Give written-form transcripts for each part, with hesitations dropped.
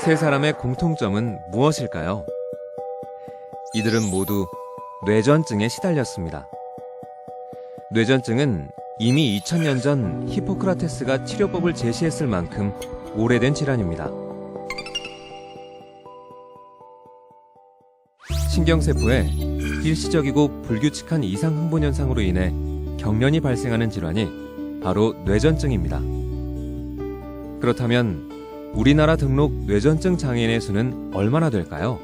세 사람의 공통점은 무엇일까요? 이들은 모두 뇌전증에 시달렸습니다. 뇌전증은 이미 2000년 전 히포크라테스가 치료법을 제시했을 만큼 오래된 질환입니다. 신경세포에 일시적이고 불규칙한 이상 흥분 현상으로 인해 경련이 발생하는 질환이 바로 뇌전증입니다. 그렇다면 우리나라 등록 뇌전증 장애인의 수는 얼마나 될까요?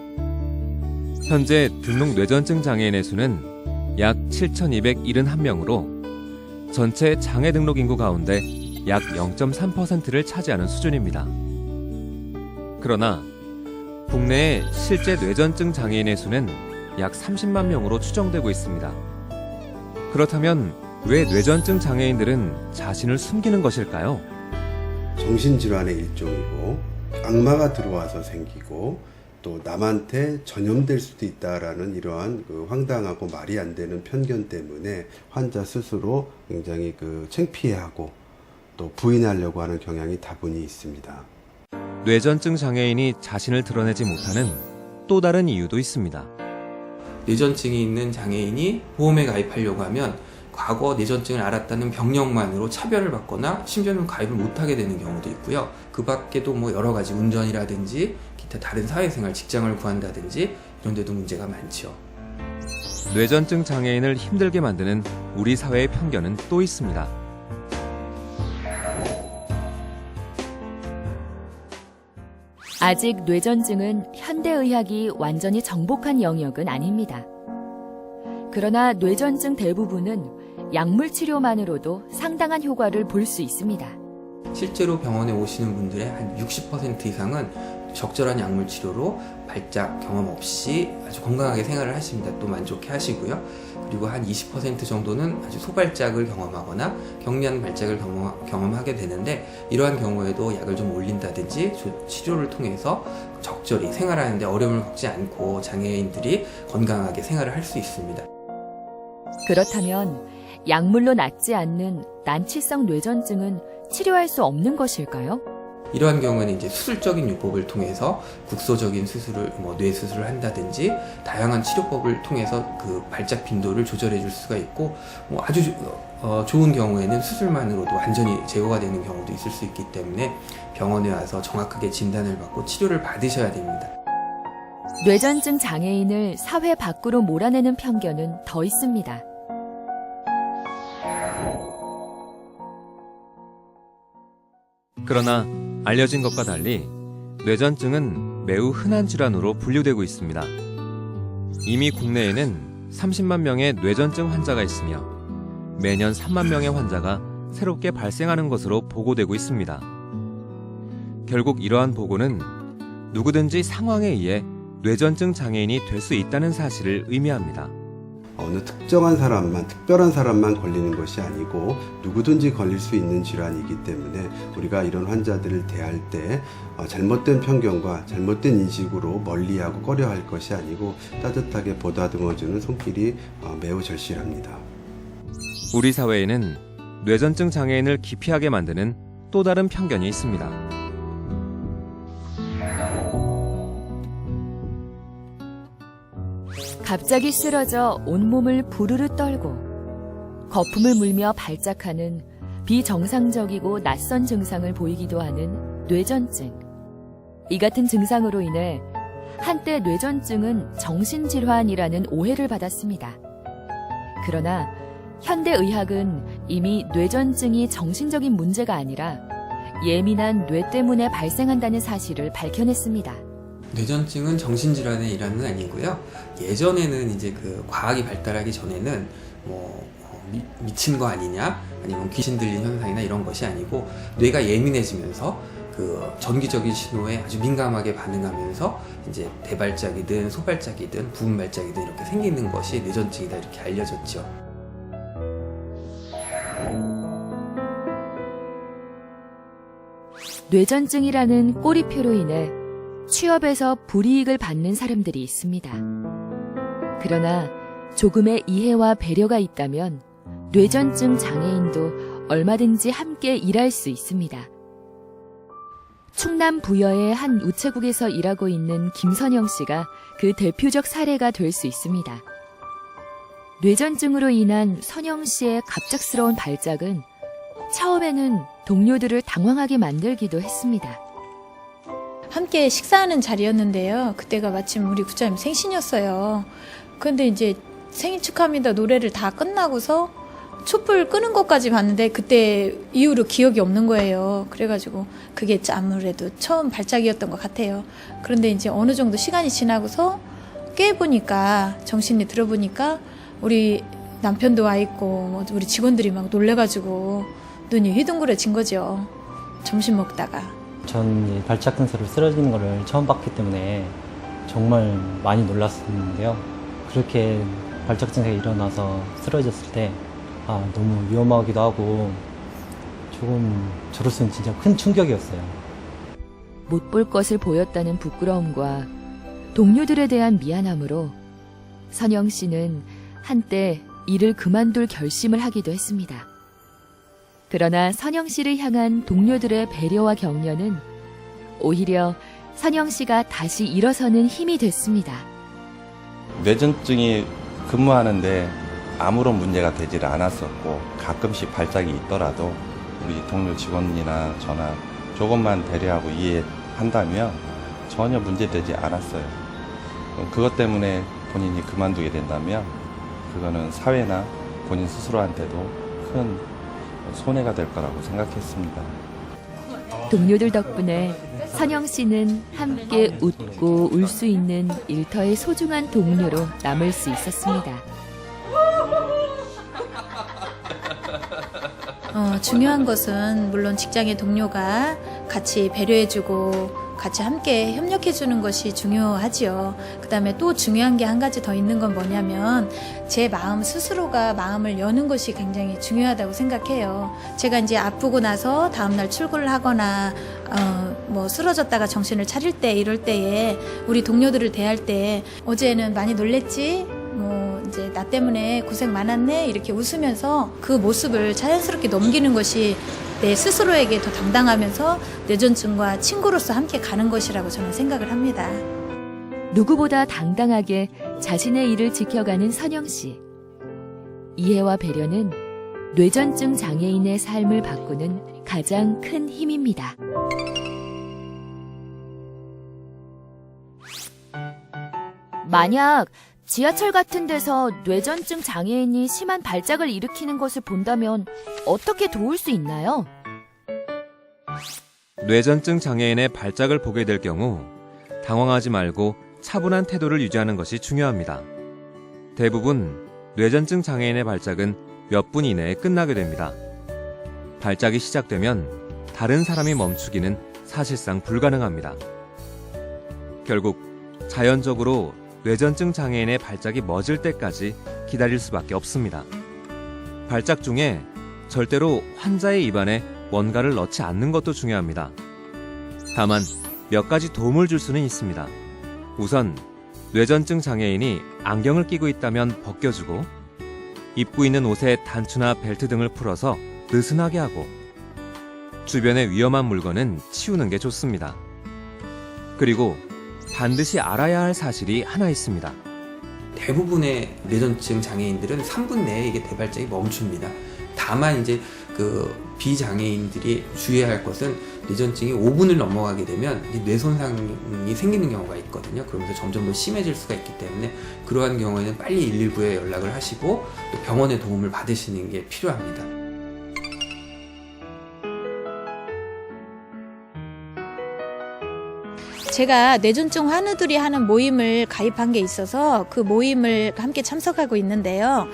현재 등록 뇌전증 장애인의 수는 약 7,271명으로 전체 장애 등록 인구 가운데 약 0.3%를 차지하는 수준입니다. 그러나 국내의 실제 뇌전증 장애인의 수는 약 30만 명으로 추정되고 있습니다. 그렇다면 왜 뇌전증 장애인들은 자신을 숨기는 것일까요? 정신질환의 일종이고 악마가 들어와서 생기고 또 남한테 전염될 수도 있다라는 이러한 황당하고 말이 안 되는 편견 때문에 환자 스스로 굉장히 창피해하고 또 부인하려고 하는 경향이 다분히 있습니다. 뇌전증 장애인이 자신을 드러내지 못하는 또 다른 이유도 있습니다. 뇌전증이 있는 장애인이 보험에 가입하려고 하면 과거 뇌전증을 앓았다는 병력만으로 차별을 받거나 심지어는 가입을 못하게 되는 경우도 있고요. 그 밖에도 여러 가지 운전이라든지 기타 다른 사회생활, 직장을 구한다든지 이런 데도 문제가 많죠. 뇌전증 장애인을 힘들게 만드는 우리 사회의 편견은 또 있습니다. 아직 뇌전증은 현대의학이 완전히 정복한 영역은 아닙니다. 그러나 뇌전증 대부분은 약물 치료만으로도 상당한 효과를 볼 수 있습니다. 실제로 병원에 오시는 분들의 한 60% 이상은 적절한 약물 치료로 발작 경험 없이 아주 건강하게 생활을 하십니다. 또 만족해 하시고요. 그리고 한 20% 정도는 아주 소발작을 경험하거나 경미한 발작을 경험하게 되는데, 이러한 경우에도 약을 좀 올린다든지 치료를 통해서 적절히 생활하는데 어려움을 겪지 않고 장애인들이 건강하게 생활을 할 수 있습니다. 그렇다면 약물로 낫지 않는 난치성 뇌전증은 치료할 수 없는 것일까요? 이러한 경우에는 이제 수술적인 요법을 통해서 국소적인 수술을, 뇌수술을 한다든지 다양한 치료법을 통해서 그 발작 빈도를 조절해 줄 수가 있고, 아주 좋은 경우에는 수술만으로도 완전히 제거가 되는 경우도 있을 수 있기 때문에 병원에 와서 정확하게 진단을 받고 치료를 받으셔야 됩니다. 뇌전증 장애인을 사회 밖으로 몰아내는 편견은 더 있습니다. 그러나 알려진 것과 달리 뇌전증은 매우 흔한 질환으로 분류되고 있습니다. 이미 국내에는 30만 명의 뇌전증 환자가 있으며 매년 3만 명의 환자가 새롭게 발생하는 것으로 보고되고 있습니다. 결국 이러한 보고는 누구든지 상황에 의해 뇌전증 장애인이 될 수 있다는 사실을 의미합니다. 어느 특정한 사람만, 특별한 사람만 걸리는 것이 아니고 누구든지 걸릴 수 있는 질환이기 때문에 우리가 이런 환자들을 대할 때 잘못된 편견과 잘못된 인식으로 멀리하고 꺼려할 것이 아니고 따뜻하게 보다듬어주는 손길이 매우 절실합니다. 우리 사회에는 뇌전증 장애인을 기피하게 만드는 또 다른 편견이 있습니다. 갑자기 쓰러져 온몸을 부르르 떨고 거품을 물며 발작하는 비정상적이고 낯선 증상을 보이기도 하는 뇌전증. 이 같은 증상으로 인해 한때 뇌전증은 정신질환이라는 오해를 받았습니다. 그러나 현대의학은 이미 뇌전증이 정신적인 문제가 아니라 예민한 뇌 때문에 발생한다는 사실을 밝혀냈습니다. 뇌전증은 정신질환의 일환은 아니고요. 예전에는 이제 과학이 발달하기 전에는 미친 거 아니냐, 아니면 귀신 들린 현상이나 이런 것이 아니고 뇌가 예민해지면서 전기적인 신호에 아주 민감하게 반응하면서 이제 대발작이든 소발작이든 부분발작이든 이렇게 생기는 것이 뇌전증이다, 이렇게 알려졌죠. 뇌전증이라는 꼬리표로 인해 취업에서 불이익을 받는 사람들이 있습니다. 그러나 조금의 이해와 배려가 있다면 뇌전증 장애인도 얼마든지 함께 일할 수 있습니다. 충남 부여의 한 우체국에서 일하고 있는 김선영 씨가 그 대표적 사례가 될 수 있습니다. 뇌전증으로 인한 선영 씨의 갑작스러운 발작은 처음에는 동료들을 당황하게 만들기도 했습니다. 함께 식사하는 자리였는데요. 그때가 마침 우리 국장님 생신이었어요. 근데 이제 생일 축하합니다 노래를 다 끝나고서 촛불 끄는 것까지 봤는데 그때 이후로 기억이 없는 거예요. 그래가지고 그게 아무래도 처음 발작이었던 것 같아요. 그런데 이제 어느 정도 시간이 지나고서 깨보니까 정신이 들어보니까 우리 남편도 와 있고 우리 직원들이 막 놀래가지고 눈이 휘둥그레진 거죠. 점심 먹다가. 전 발작 근사로 쓰러지는 것을 처음 봤기 때문에 정말 많이 놀랐었는데요. 그렇게 발작 증세가 일어나서 쓰러졌을 때 너무 위험하기도 하고 조금 저로서는 진짜 큰 충격이었어요. 못 볼 것을 보였다는 부끄러움과 동료들에 대한 미안함으로 선영 씨는 한때 일을 그만둘 결심을 하기도 했습니다. 그러나 선영 씨를 향한 동료들의 배려와 격려는 오히려 선영 씨가 다시 일어서는 힘이 됐습니다. 뇌전증이 근무하는데 아무런 문제가 되질 않았었고 가끔씩 발작이 있더라도 우리 동료 직원이나 저나 조금만 배려하고 이해한다면 전혀 문제되지 않았어요. 그것 때문에 본인이 그만두게 된다면 그거는 사회나 본인 스스로한테도 큰 손해가 될 거라고 생각했습니다. 동료들 덕분에 선영 씨는 함께 웃고 울 수 있는 일터의 소중한 동료로 남을 수 있었습니다. 중요한 것은 물론 직장의 동료가 같이 배려해주고 같이 함께 협력해주는 것이 중요하지요. 그다음에 또 중요한 게 한 가지 더 있는 건 뭐냐면 제 마음 스스로가 마음을 여는 것이 굉장히 중요하다고 생각해요. 제가 이제 아프고 나서 다음날 출근을 하거나 쓰러졌다가 정신을 차릴 때 이럴 때에 우리 동료들을 대할 때 어제는 많이 놀랬지? 이제 나 때문에 고생 많았네 이렇게 웃으면서 그 모습을 자연스럽게 넘기는 것이 내 스스로에게 더 당당하면서 뇌전증과 친구로서 함께 가는 것이라고 저는 생각을 합니다. 누구보다 당당하게 자신의 일을 지켜가는 선영 씨. 이해와 배려는 뇌전증 장애인의 삶을 바꾸는 가장 큰 힘입니다. 만약 지하철 같은 데서 뇌전증 장애인이 심한 발작을 일으키는 것을 본다면 어떻게 도울 수 있나요? 뇌전증 장애인의 발작을 보게 될 경우 당황하지 말고 차분한 태도를 유지하는 것이 중요합니다. 대부분 뇌전증 장애인의 발작은 몇 분 이내에 끝나게 됩니다. 발작이 시작되면 다른 사람이 멈추기는 사실상 불가능합니다. 결국 자연적으로 뇌전증 장애인의 발작이 멎을 때까지 기다릴 수밖에 없습니다. 발작 중에 절대로 환자의 입안에 뭔가를 넣지 않는 것도 중요합니다. 다만 몇 가지 도움을 줄 수는 있습니다. 우선 뇌전증 장애인이 안경을 끼고 있다면 벗겨주고 입고 있는 옷의 단추나 벨트 등을 풀어서 느슨하게 하고 주변의 위험한 물건은 치우는 게 좋습니다. 그리고 반드시 알아야 할 사실이 하나 있습니다. 대부분의 뇌전증 장애인들은 3분 내에 이게 대발작이 멈춥니다. 다만 이제 그 비장애인들이 주의해야 할 것은 뇌전증이 5분을 넘어가게 되면 뇌 손상이 생기는 경우가 있거든요. 그러면서 점점 더 심해질 수가 있기 때문에 그러한 경우에는 빨리 119에 연락을 하시고 또 병원의 도움을 받으시는 게 필요합니다. 제가 뇌전증 환우들이 하는 모임을 가입한 게 있어서 그 모임을 함께 참석하고 있는데요.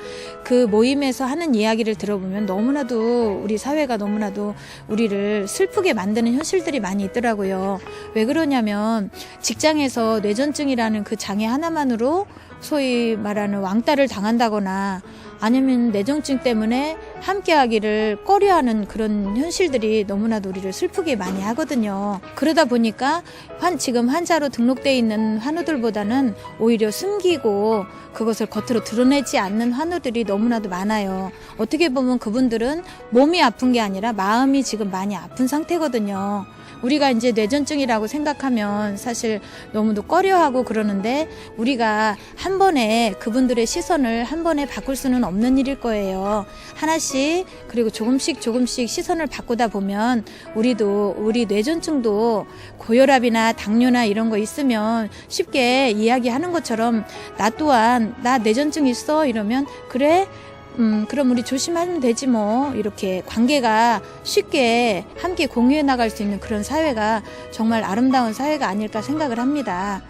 그 모임에서 하는 이야기를 들어보면 너무나도 우리 사회가 너무나도 우리를 슬프게 만드는 현실들이 많이 있더라고요. 왜 그러냐면 직장에서 뇌전증이라는 그 장애 하나만으로 소위 말하는 왕따를 당한다거나 아니면 뇌전증 때문에 함께하기를 꺼려하는 그런 현실들이 너무나도 우리를 슬프게 많이 하거든요. 그러다 보니까 지금 환자로 등록돼 있는 환우들보다는 오히려 숨기고 그것을 겉으로 드러내지 않는 환우들이 너무나도 많아요. 어떻게 보면 그분들은 몸이 아픈 게 아니라 마음이 지금 많이 아픈 상태거든요. 우리가 이제 뇌전증이라고 생각하면 사실 너무도 꺼려하고 그러는데 우리가 한 번에 그분들의 시선을 한 번에 바꿀 수는 없는 일일 거예요. 하나씩 그리고 조금씩 시선을 바꾸다 보면 우리 뇌전증도 고혈압이나 당뇨나 이런 거 있으면 쉽게 이야기하는 것처럼 나 또한 나 뇌전증 있어 이러면 그래? 그럼 우리 조심하면 되지 뭐. 이렇게 관계가 쉽게 함께 공유해 나갈 수 있는 그런 사회가 정말 아름다운 사회가 아닐까 생각을 합니다.